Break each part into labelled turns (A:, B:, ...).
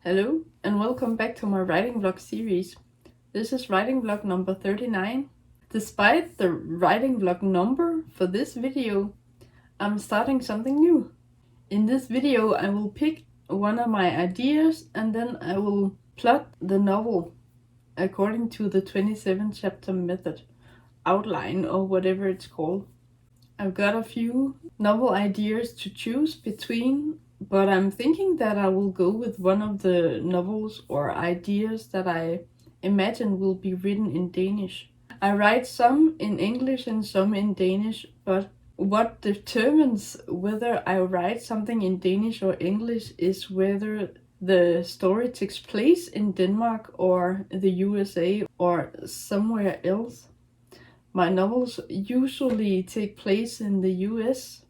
A: Hello and welcome back to my writing vlog series. This is writing vlog number 39. Despite the writing vlog number for this video, I'm starting something new. In this video I will pick one of my ideas and then I will plot the novel according to the 27 chapter method, outline or whatever it's called. I've got a few novel ideas to choose between, but I'm thinking that I will go with one of the novels or ideas that I imagine will be written in Danish. I write some in English and some in Danish, but what determines whether I write something in Danish or English is whether the story takes place in Denmark or the USA or somewhere else. My novels usually take place in the US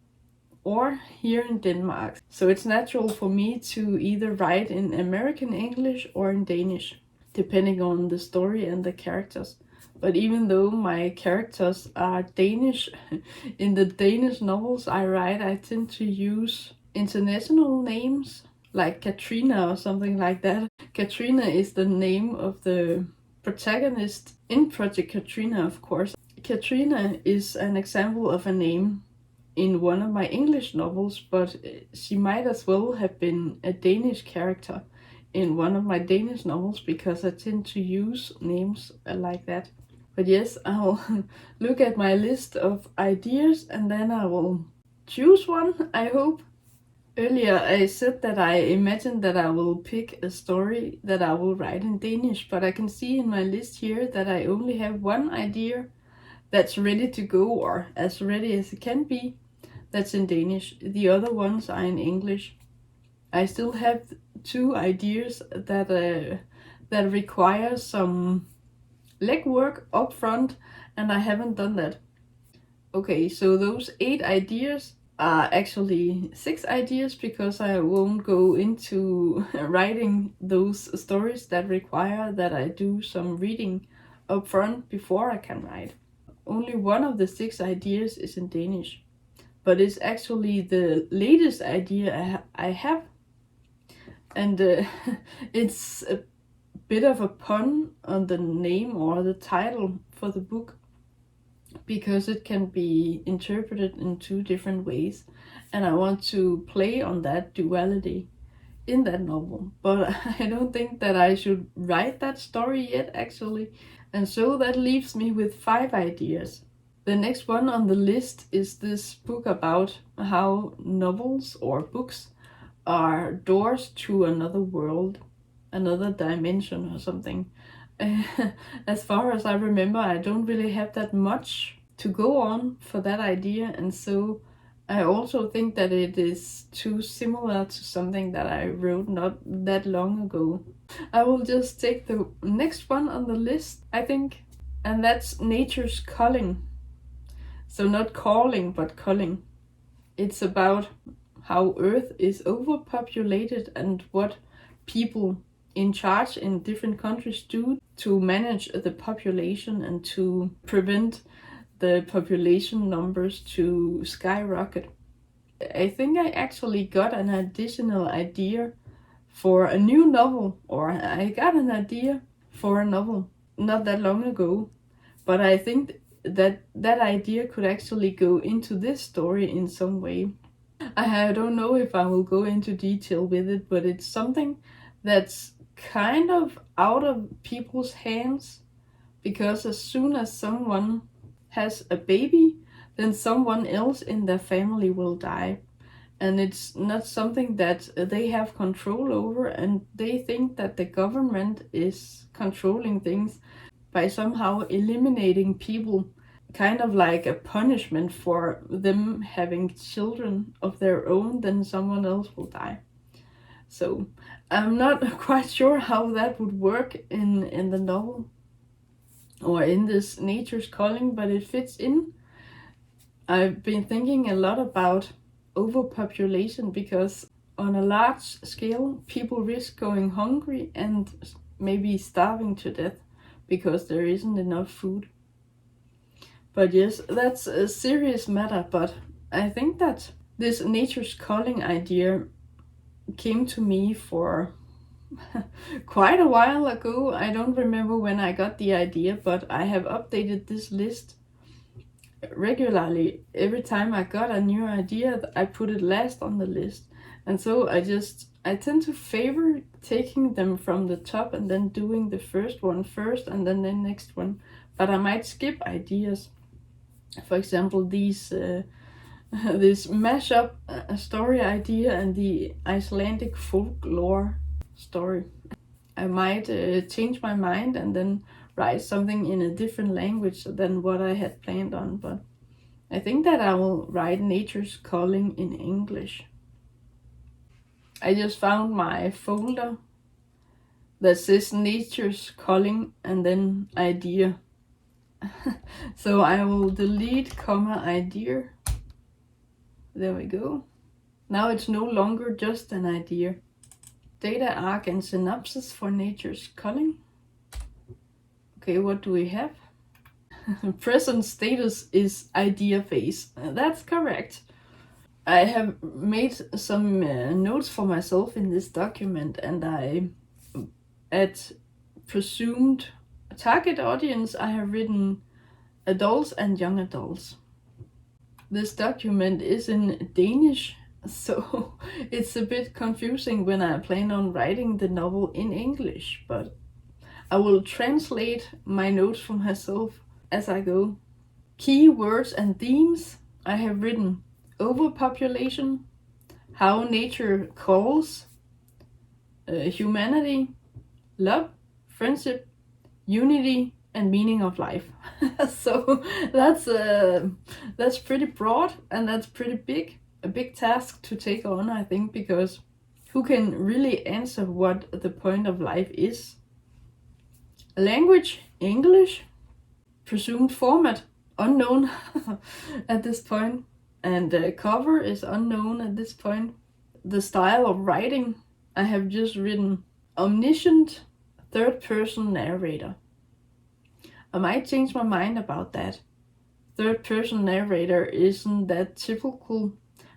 A: or here in Denmark, so it's natural for me to either write in American English or in Danish, depending on the story and the characters. But even though my characters are Danish, in the Danish novels I write, I tend to use international names, like Katrina or something like that. Katrina is the name of the protagonist in Project Katrina, of course. Katrina is an example of a name in one of my English novels, but she might as well have been a Danish character in one of my Danish novels because I tend to use names like that. But yes, I'll look at my list of ideas and then I will choose one, I hope. Earlier I said that I imagined that I will pick a story that I will write in Danish, but I can see in my list here that I only have one idea that's ready to go, or as ready as it can be, that's in Danish. The other ones are in English. I still have two ideas that require some legwork up front, and I haven't done that. Okay, so those 8 ideas are actually 6 ideas because I won't go into writing those stories that require that I do some reading up front before I can write. Only one of the 6 ideas is in Danish, but it's actually the latest idea I have. And it's a bit of a pun on the name or the title for the book, because it can be interpreted in 2 different ways. And I want to play on that duality in that novel. But I don't think that I should write that story yet, actually. And so that leaves me with 5 ideas. The next one on the list is this book about how novels or books are doors to another world, another dimension or something. As far as I remember, I don't really have that much to go on for that idea, and so I also think that it is too similar to something that I wrote not that long ago. I will just take the next one on the list, I think, and that's Nature's Culling. So not calling, but culling. It's about how Earth is overpopulated and what people in charge in different countries do to manage the population and to prevent the population numbers to skyrocket. I think I actually got an additional idea for a new novel, or I got an idea for a novel not that long ago, but I think that idea could actually go into this story in some way. I don't know if I will go into detail with it, but it's something that's kind of out of people's hands, because as soon as someone has a baby, then someone else in their family will die. And it's not something that they have control over, and they think that the government is controlling things by somehow eliminating people, kind of like a punishment for them having children of their own, then someone else will die. So I'm not quite sure how that would work in the novel or in this Nature's Culling, but it fits in. I've been thinking a lot about overpopulation because on a large scale people risk going hungry and maybe starving to death because there isn't enough food. But yes, that's a serious matter, but I think that this Nature's Culling idea came to me for quite a while ago. I don't remember when I got the idea, but I have updated this list regularly. Every time I got a new idea, I put it last on the list. And so I tend to favor taking them from the top and then doing the first one first and then the next one. But I might skip ideas. For example, these this mashup story idea and the Icelandic folklore story. I might change my mind and then write something in a different language than what I had planned on, but I think that I will write Nature's Culling in English. I just found my folder that says Nature's Culling and then idea. So I will delete comma idea. There we go. Now it's no longer just an idea. Data arc and synopsis for Nature's Culling. Okay, what do we have? Present status is idea phase. That's correct. I have made some notes for myself in this document, and at presumed target audience, I have written adults and young adults. This document is in Danish, so it's a bit confusing when I plan on writing the novel in English, but I will translate my notes for myself as I go. Key words and themes I have written: overpopulation, how nature calls, humanity, love, friendship, unity, and meaning of life. So that's pretty broad and that's pretty big. A big task to take on, I think, because who can really answer what the point of life is? Language, English. Presumed format, unknown at this point. And the cover is unknown at this point. The style of writing, I have just written omniscient third-person narrator. I might change my mind about that. Third-person narrator isn't that typical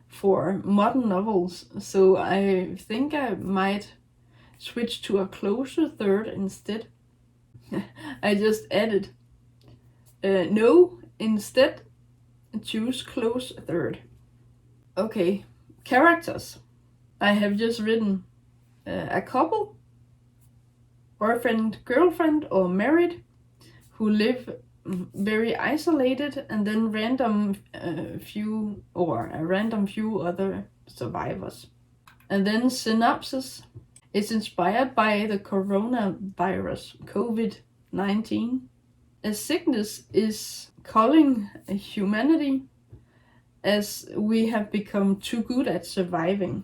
A: for modern novels, so I think I might switch to a closer third instead. I just added no, instead choose close third. Okay, characters. I have just written a couple, boyfriend, girlfriend, or married, who live very isolated, and then a random few other survivors. And then synopsis. It's inspired by the coronavirus, COVID-19. A sickness is culling humanity as we have become too good at surviving.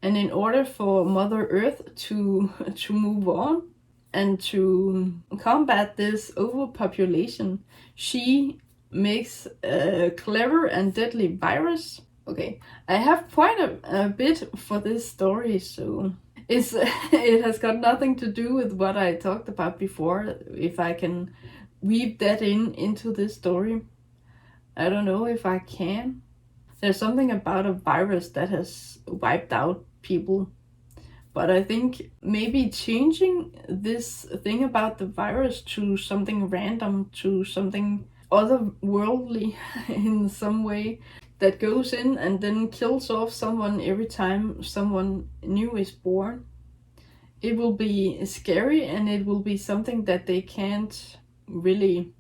A: And in order for Mother Earth to move on and to combat this overpopulation, she makes a clever and deadly virus. Okay, I have quite a bit for this story, so it has got nothing to do with what I talked about before. If I can weave that into this story, I don't know if I can. There's something about a virus that has wiped out people, but I think maybe changing this thing about the virus to something random, to something otherworldly in some way, that goes in and then kills off someone every time someone new is born. It will be scary, and it will be something that they can't really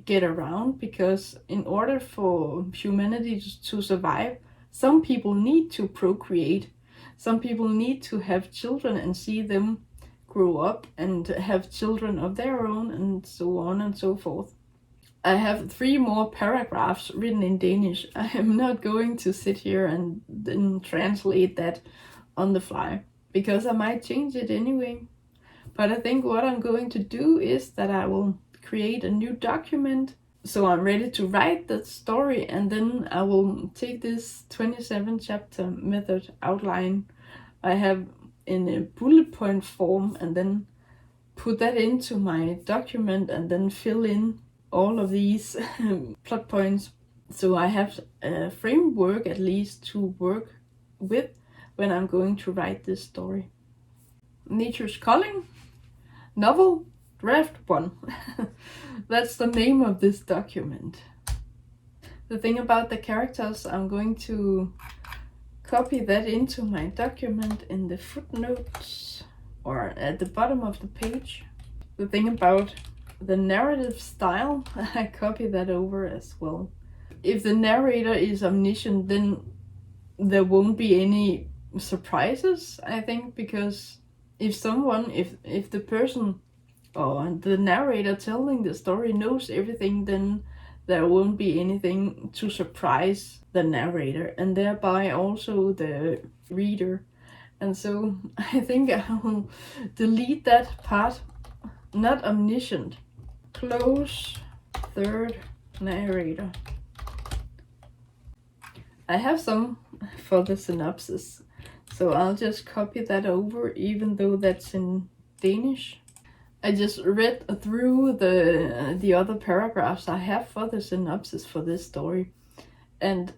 A: get around, because in order for humanity to survive, some people need to procreate. Some people need to have children and see them grow up and have children of their own, and so on and so forth. I have 3 more paragraphs written in Danish. I am not going to sit here and then translate that on the fly, because I might change it anyway. But I think what I'm going to do is that I will create a new document, so I'm ready to write that story, and then I will take this 27 chapter method outline I have in a bullet point form, and then put that into my document, and then fill in all of these plot points, so I have a framework at least to work with when I'm going to write this story. Nature's Culling, novel, draft 1. That's the name of this document. The thing about the characters, I'm going to copy that into my document in the footnotes or at the bottom of the page. The thing about the narrative style, I copy that over as well. If the narrator is omniscient, then there won't be any surprises, I think, because if the person or the narrator telling the story knows everything, then there won't be anything to surprise the narrator and thereby also the reader. And so I think I will delete that part. Not omniscient. Close third narrator. I have some for the synopsis, so I'll just copy that over, even though that's in Danish. I just read through the other paragraphs I have for the synopsis for this story, and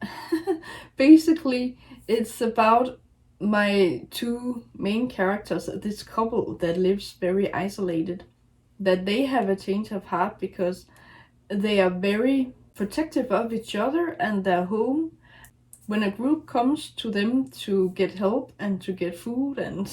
A: basically it's about my two main characters, this couple that lives very isolated, that they have a change of heart because they are very protective of each other and their home. When a group comes to them to get help and to get food and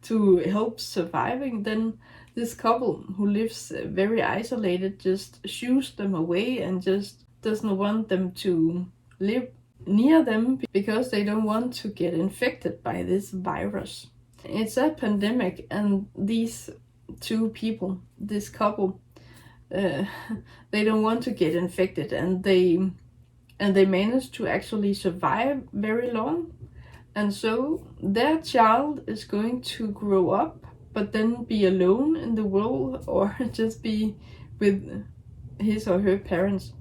A: to help surviving, then this couple who lives very isolated just shoos them away and just doesn't want them to live near them because they don't want to get infected by this virus. It's a pandemic, and these two people, this couple, they don't want to get infected, and they manage to actually survive very long. And so their child is going to grow up, but then be alone in the world or just be with his or her parents.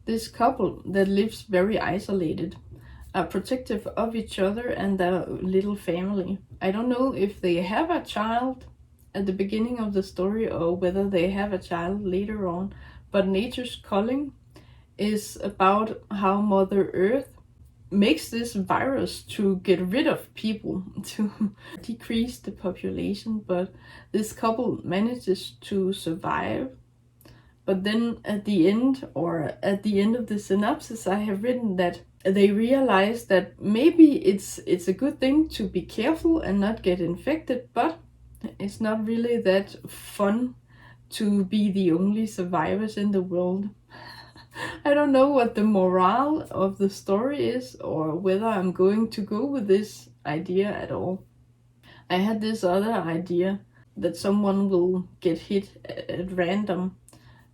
A: This couple that lives very isolated are protective of each other and their little family. I don't know if they have a child at the beginning of the story or whether they have a child later on, but Nature's Culling is about how Mother Earth makes this virus to get rid of people, to decrease the population, but this couple manages to survive. But then at the end of the synopsis, I have written that they realize that maybe it's a good thing to be careful and not get infected, but it's not really that fun to be the only survivors in the world. I don't know what the morale of the story is or whether I'm going to go with this idea at all. I had this other idea that someone will get hit at random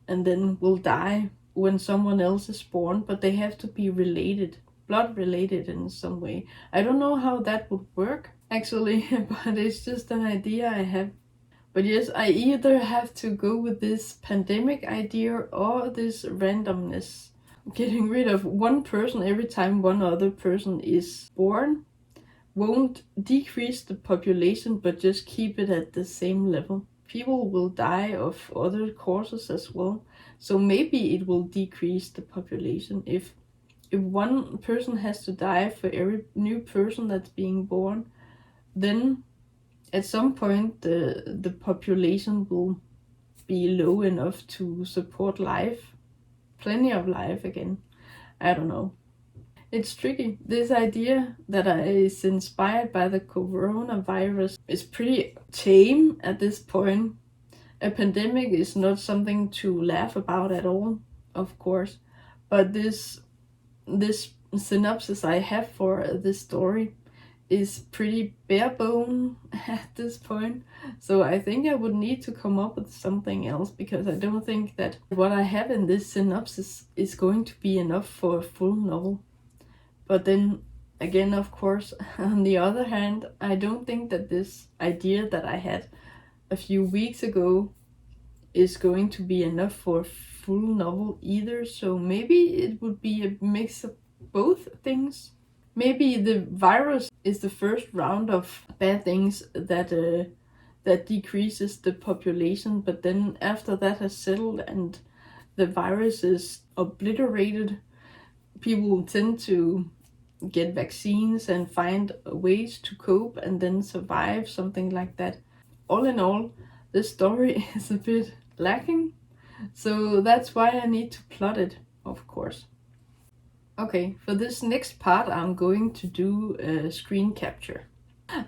A: and then will die when someone else is born, but they have to be related, blood related in some way. I don't know how that would work actually, but it's just an idea I have. But yes, I either have to go with this pandemic idea or this randomness. Getting rid of one person every time one other person is born won't decrease the population, but just keep it at the same level. People will die of other causes as well, so maybe it will decrease the population. If one person has to die for every new person that's being born, then at some point the population will be low enough to support life, plenty of life again. I don't know. It's tricky. This idea that is inspired by the coronavirus is pretty tame at this point. A pandemic is not something to laugh about at all, of course, but this synopsis I have for this story is pretty bare bone at this point. So I think I would need to come up with something else, because I don't think that what I have in this synopsis is going to be enough for a full novel. But then again, of course, on the other hand, I don't think that this idea that I had a few weeks ago is going to be enough for a full novel either. So maybe it would be a mix of both things. Maybe the virus is the first round of bad things that decreases the population, but then after that has settled and the virus is obliterated, people tend to get vaccines and find ways to cope and then survive, something like that. All in all, this story is a bit lacking, so that's why I need to plot it, of course. Okay, for this next part I'm going to do a screen capture.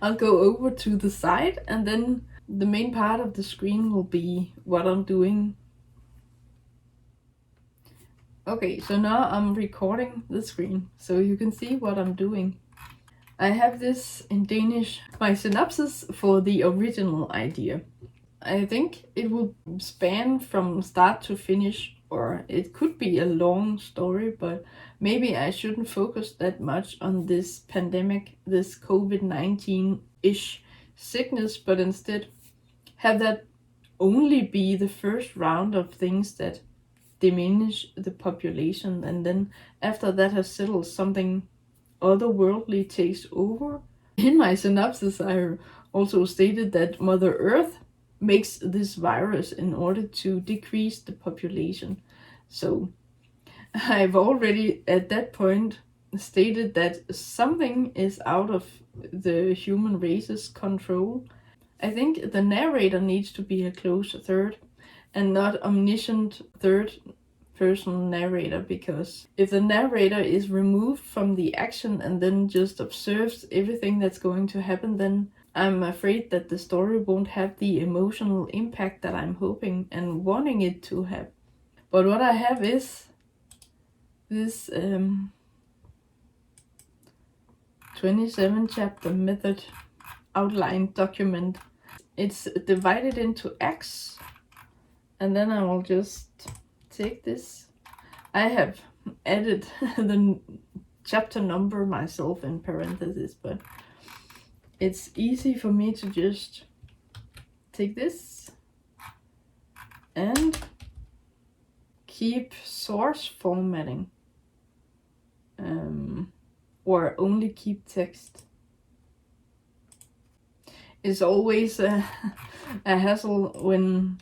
A: I'll go over to the side and then the main part of the screen will be what I'm doing. Okay, so now I'm recording the screen so you can see what I'm doing. I have this in Danish, my synopsis for the original idea. I think it will span from start to finish, or it could be a long story, but maybe I shouldn't focus that much on this pandemic, this COVID-19-ish sickness, but instead have that only be the first round of things that diminish the population, and then after that has settled, something otherworldly takes over. In my synopsis, I also stated that Mother Earth makes this virus in order to decrease the population. So I've already at that point stated that something is out of the human race's control. I think the narrator needs to be a close third and not omniscient third person narrator, because if the narrator is removed from the action and then just observes everything that's going to happen, then I'm afraid that the story won't have the emotional impact that I'm hoping and wanting it to have. But what I have is this 27 chapter method outline document. It's divided into acts, and then I will just take this. I have added the chapter number myself in parentheses, but it's easy for me to just take this and keep source formatting, or only keep text. It's always a hassle when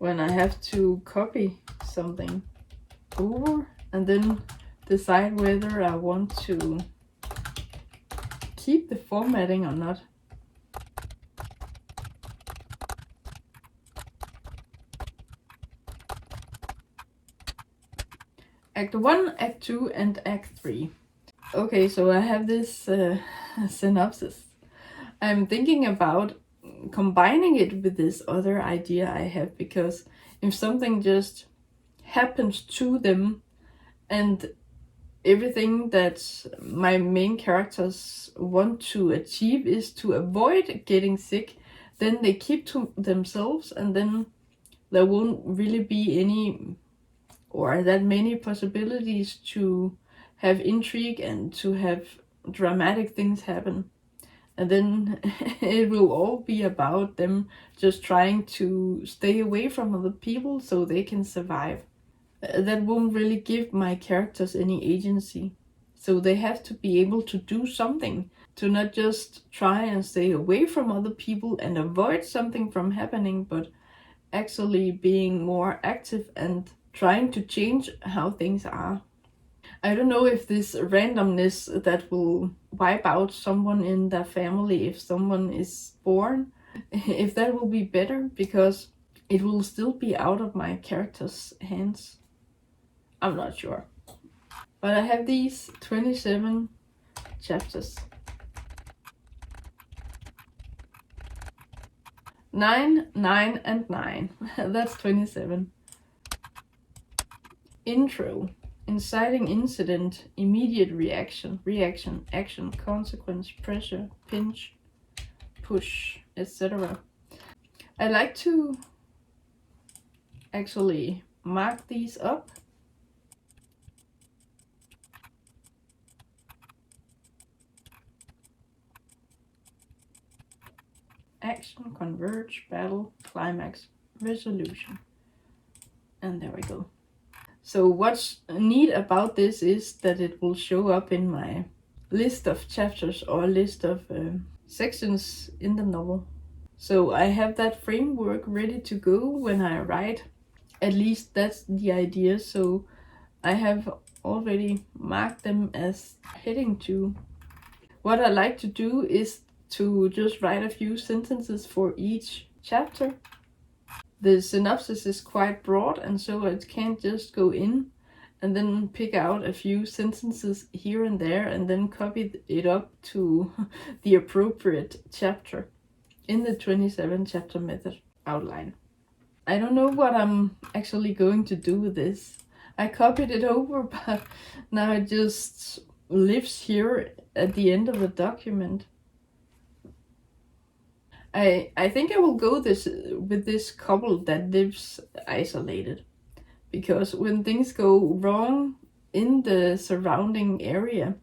A: I have to copy something over and then decide whether I want to keep the formatting or not. Act 1, Act 2, and Act 3. Okay, so I have this synopsis. I'm thinking about combining it with this other idea I have, because if something just happens to them and everything that my main characters want to achieve is to avoid getting sick, then they keep to themselves, and then there won't really be any or that many possibilities to have intrigue and to have dramatic things happen. And then it will all be about them just trying to stay away from other people so they can survive. That won't really give my characters any agency. So they have to be able to do something, to not just try and stay away from other people and avoid something from happening, but actually being more active and trying to change how things are. I don't know if this randomness that will wipe out someone in their family if someone is born, if that will be better, because it will still be out of my character's hands. I'm not sure. But I have these 27 chapters. 9, 9, and 9. That's 27. Intro. Inciting incident, immediate reaction, action, consequence, pressure, pinch, push, etc. I like to actually mark these up. Action, converge, battle, climax, resolution. And there we go. So what's neat about this is that it will show up in my list of chapters or list of sections in the novel. So I have that framework ready to go when I write. At least that's the idea. So I have already marked them as heading to. What I like to do is to just write a few sentences for each chapter. The synopsis is quite broad, and so I can't just go in and then pick out a few sentences here and there and then copy it up to the appropriate chapter in the 27 chapter method outline. I don't know what I'm actually going to do with this. I copied it over, but now it just lives here at the end of the document. I think I will go with this couple that lives isolated, because when things go wrong in the surrounding area,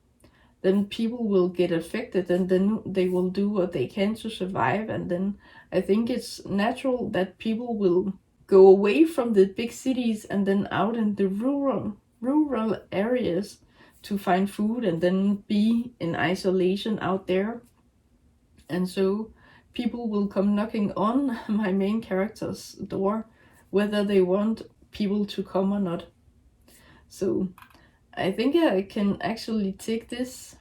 A: then people will get affected and then they will do what they can to survive, and then I think it's natural that people will go away from the big cities and then out in the rural areas to find food and then be in isolation out there. And so people will come knocking on my main character's door, whether they want people to come or not. So I think I can actually take this.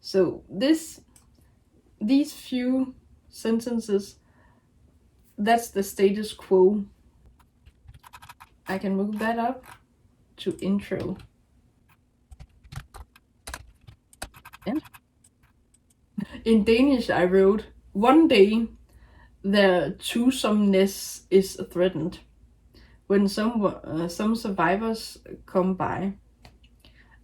A: So these few sentences, that's the status quo. I can move that up to intro. And in Danish I wrote, one day their twosomeness is threatened when some survivors come by.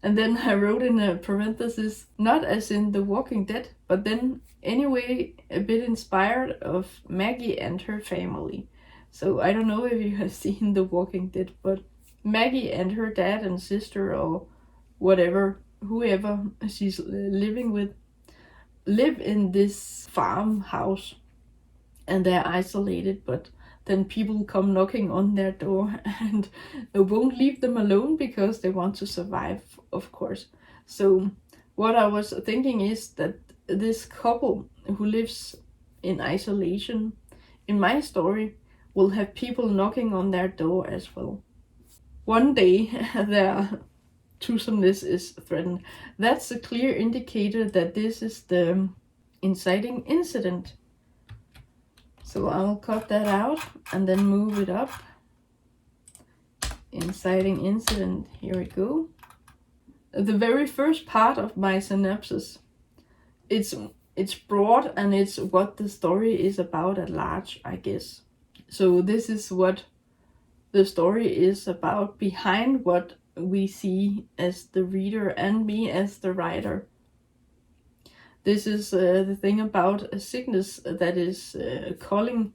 A: And then I wrote in a parenthesis, not as in The Walking Dead, but then anyway a bit inspired of Maggie and her family. So I don't know if you have seen The Walking Dead, but Maggie and her dad and sister or whatever, whoever she's living with, live in this farmhouse and they're isolated, but then people come knocking on their door and they won't leave them alone because they want to survive, of course. So what I was thinking is that this couple who lives in isolation in my story will have people knocking on their door as well. One day their twosomeness is threatened. That's a clear indicator that this is the inciting incident. So I'll cut that out and then move it up. Inciting incident, here we go. The very first part of my synopsis, it's broad and it's what the story is about at large, I guess. So this is what the story is about behind what we see as the reader and me as the writer. This is the thing about a sickness that is culling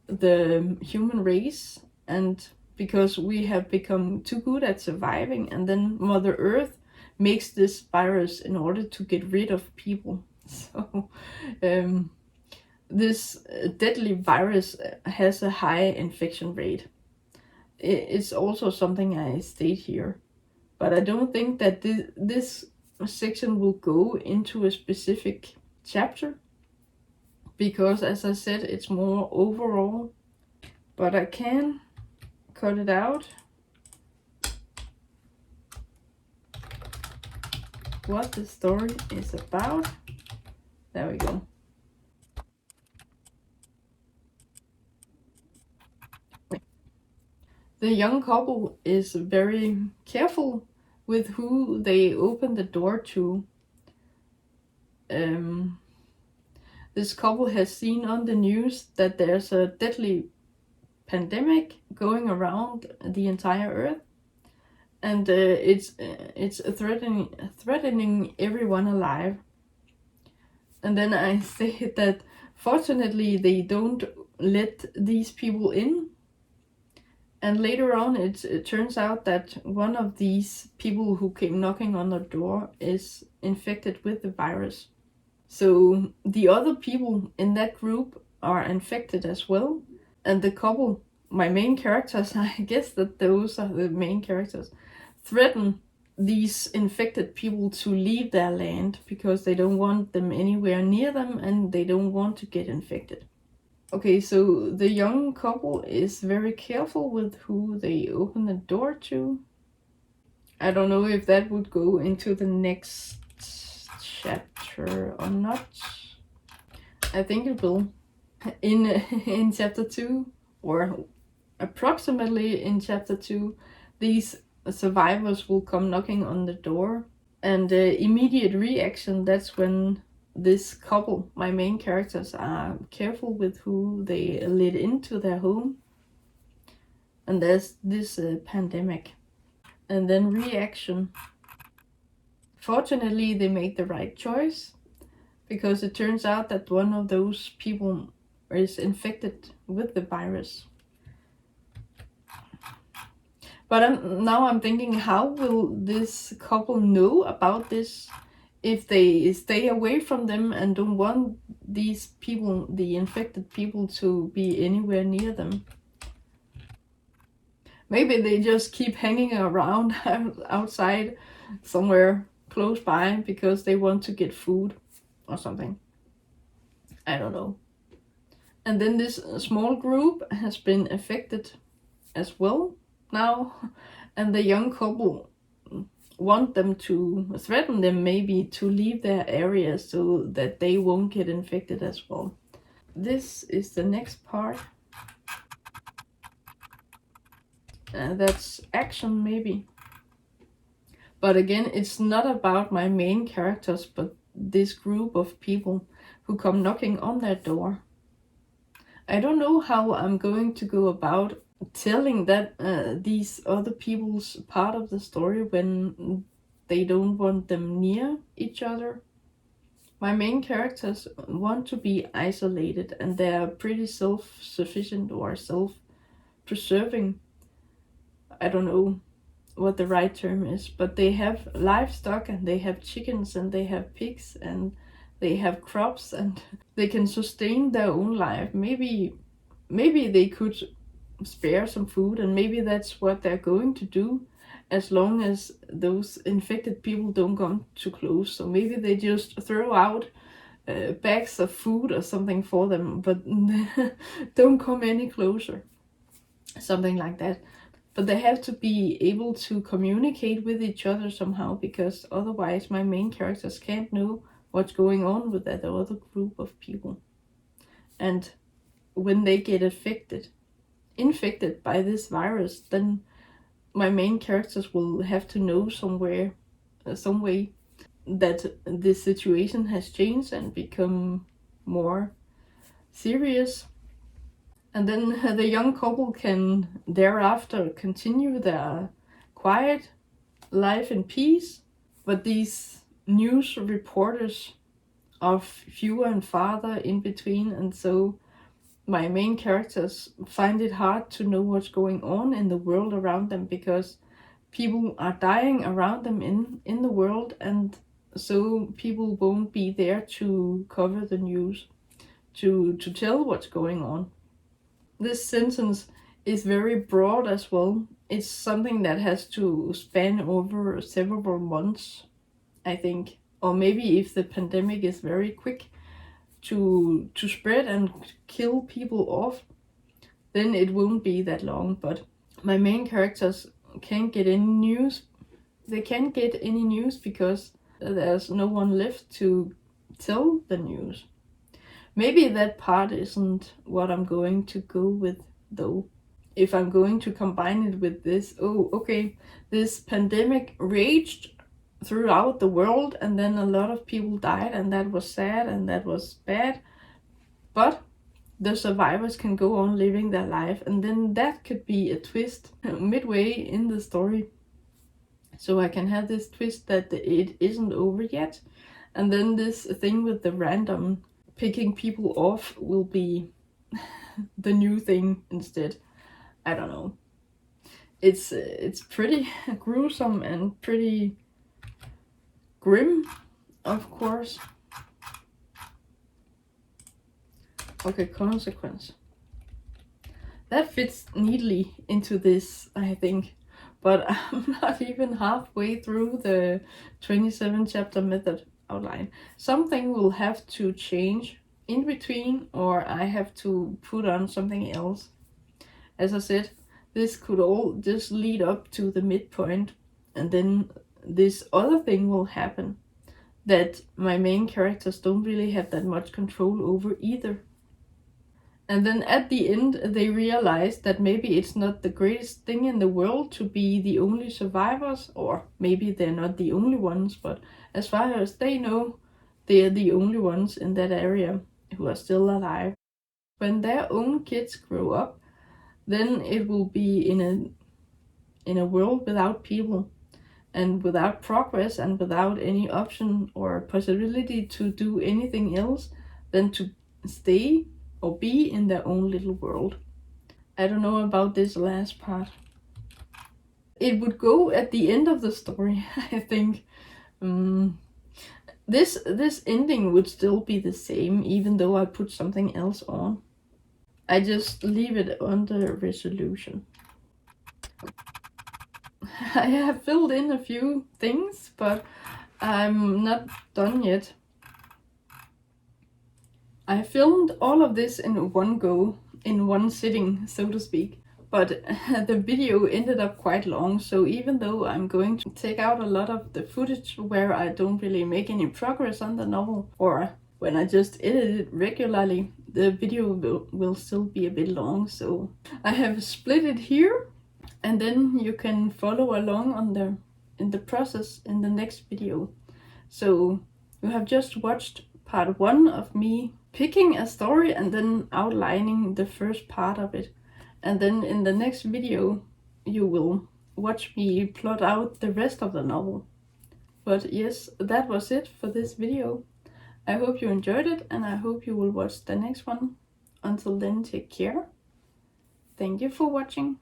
A: the human race, and because we have become too good at surviving, and then Mother Earth makes this virus in order to get rid of people. So this deadly virus has a high infection rate. It's also something I state here, but I don't think that this section will go into a specific chapter, because as I said, it's more overall, but I can cut it out. What the story is about. There we go. The young couple is very careful with who they open the door to. This couple has seen on the news that there's a deadly pandemic going around the entire Earth, and it's threatening everyone alive. And then I say that fortunately they don't let these people in. And later on, it turns out that one of these people who came knocking on the door is infected with the virus. So the other people in that group are infected as well. And the couple, my main characters, I guess that those are the main characters, threaten these infected people to leave their land because they don't want them anywhere near them and they don't want to get infected. Okay, so the young couple is very careful with who they open the door to. I don't know if that would go into the next chapter or not. I think it will. In chapter 2, or approximately in chapter 2, these survivors will come knocking on the door, and the immediate reaction, that's when this couple, my main characters, are careful with who they let into their home, and there's this pandemic, and then reaction. Fortunately, they make the right choice, because it turns out that one of those people is infected with the virus. But now I'm thinking, how will this couple know about this if they stay away from them and don't want these people, the infected people, to be anywhere near them? Maybe they just keep hanging around outside somewhere close by because they want to get food or something. I don't know. And then this small group has been affected as well now, and the young couple want them to threaten them maybe to leave their area so that they won't get infected as well. This is the next part. That's action maybe. But again, it's not about my main characters, but this group of people who come knocking on their door. I don't know how I'm going to go about telling that these other people's part of the story when they don't want them near each other. My main characters want to be isolated, and they're pretty self-sufficient or self-preserving. I don't know what the right term is, but they have livestock, and they have chickens, and they have pigs, and they have crops, and they can sustain their own life. Maybe they could spare some food, and maybe that's what they're going to do, as long as those infected people don't come too close. So maybe they just throw out bags of food or something for them, but don't come any closer, something like that. But they have to be able to communicate with each other somehow, because otherwise my main characters can't know what's going on with that other group of people. And when they get infected by this virus, then my main characters will have to know some way that this situation has changed and become more serious. And then the young couple can thereafter continue their quiet life in peace. But these news reporters are fewer and farther in between, and so my main characters find it hard to know what's going on in the world around them, because people are dying around them in the world, and so people won't be there to cover the news, to tell what's going on. This sentence is very broad as well. It's something that has to span over several months, I think. Or maybe if the pandemic is very quick to spread and kill people off, then it won't be that long. But my main characters can't get any news. They can't get any news because there's no one left to tell the news. Maybe that part isn't what I'm going to go with, though. If I'm going to combine it with this, this pandemic raged throughout the world, and then a lot of people died, and that was sad and that was bad. But the survivors can go on living their life, and then that could be a twist midway in the story. So I can have this twist that it isn't over yet, and then this thing with the random picking people off will be the new thing instead. I don't know. It's pretty gruesome and pretty grim, of course. Okay, consequence. That fits neatly into this, I think. But I'm not even halfway through the 27 chapter method outline. Something will have to change in between, or I have to put on something else. As I said, this could all just lead up to the midpoint, and then this other thing will happen that my main characters don't really have that much control over either. And then at the end, they realize that maybe it's not the greatest thing in the world to be the only survivors, or maybe they're not the only ones, but as far as they know, they're the only ones in that area who are still alive. When their own kids grow up, then it will be in a world without people, and without progress, and without any option or possibility to do anything else than to stay or be in their own little world. I don't know about this last part. It would go at the end of the story, I think. This ending would still be the same, even though I put something else on. I just leave it under resolution. I have filled in a few things, but I'm not done yet. I filmed all of this in one go, in one sitting, so to speak. But the video ended up quite long, so even though I'm going to take out a lot of the footage where I don't really make any progress on the novel, or when I just edit it regularly, the video will still be a bit long. So I have split it here, and then you can follow along in the process in the next video. So you have just watched part 1 of me picking a story and then outlining the first part of it. And then in the next video, you will watch me plot out the rest of the novel. But yes, that was it for this video. I hope you enjoyed it, and I hope you will watch the next one. Until then, take care. Thank you for watching.